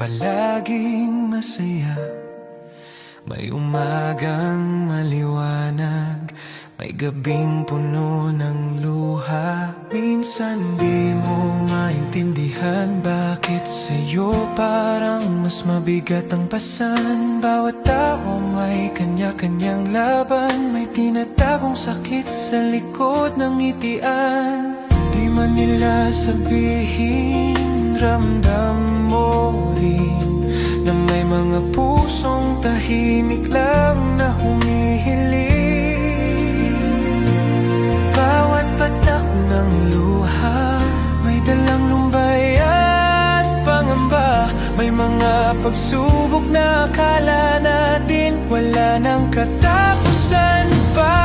palaging masaya. May umagang maliwanag, may gabing puno ng luha. Minsan di mo maintindihan bakit sa'yo parang mas mabigat ang pasan. Bawat tao may kanya-kanyang laban, may tinatagong sakit sa likod ng ngitian. Di man nila sabihin, ramdam mo rin na may mga pusong tahimik lang na humihiling. Bawat patak ng luha may dalang lumbay at pangamba. May mga pagsubok na akala natin wala nang katapusan pa.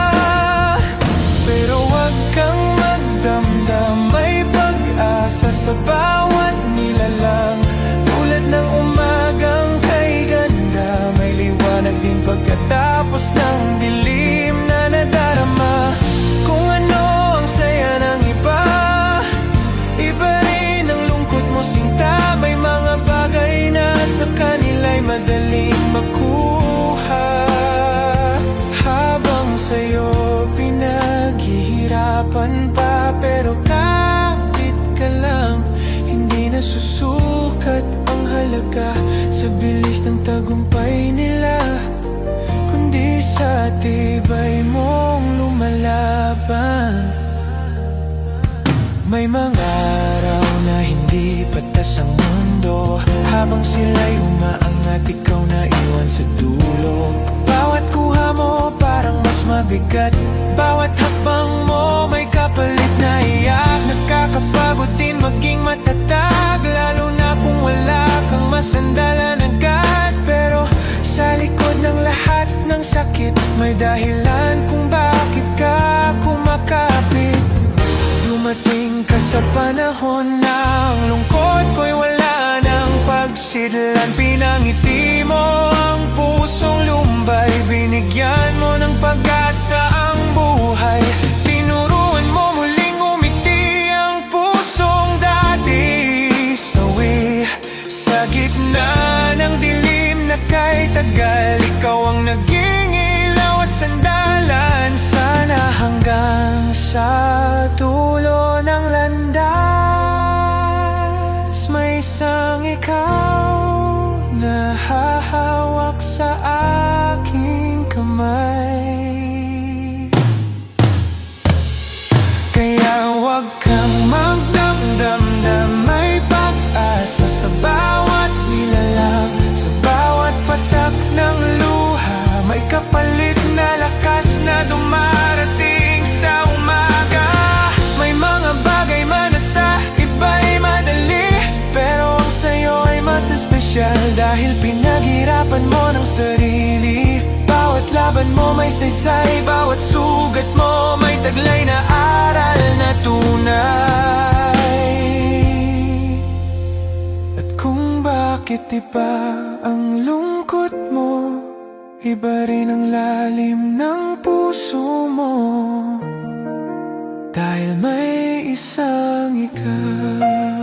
Pero wag kang magdamdam, may pag-asa sa bawat nilalang. Tulad ng umagang kay ganda, may liwanag din pagkatapos ng dilim na nadarama. Kung ano ang saya ng iba, iba rin ang lungkot mo sinta. May mga bagay na sa kanila'y madaling makuha, habang sa'yo pinaghihirapan pa. Pero kapit ka lang, hindi nasusukat ang halaga sa bilis ng tagumpay nila, kundi sa tibay mong lumalaban. May mga araw na hindi patas ang mundo, habang sila'y umaangat, ikaw na iwan sa dulo. Bawat kuha mo parang mas mabigat, bawat hakbang mo may kapalit na iyak. Nakakapagod din maging matatag, lalo na kung wala kang masandalan agad. Pero sa likod ng lahat ng sakit, may dahilan kung bakit ka kumakapit. Dumating ka sa panahon na ang lungkot ko'y wala ng pagsidlan. Pinangiti mo ang pusong lumbay, binigyan mo ng pag-asa ang buhay. Tinuruan mo muling umiti ang pusong dati sawi. Sa gitna ng dilim na kay tagal, ikaw ang naging ilaw at sandalan. Sana hanggang sa dulo ng landas, may isang ikaw na hahawak sa aking kamay. Kaya wag kang magdamdam na may pag-asa sa bawat nilalang, sa bawat patak ng luha. May kapalit na lakas na dumarating sa umaga. May mga bagay man na sa iba'y madali, pero ang sa'yo ay mas espesyal dahil pinaghirapan mo ng sarili. Bawat laban mo may saysay, bawat sugat mo may taglay na aral na tunay. At kung bakit iba ang lungkot mo, iba rin ang lalim ng puso mo, dahil may isang ikaw.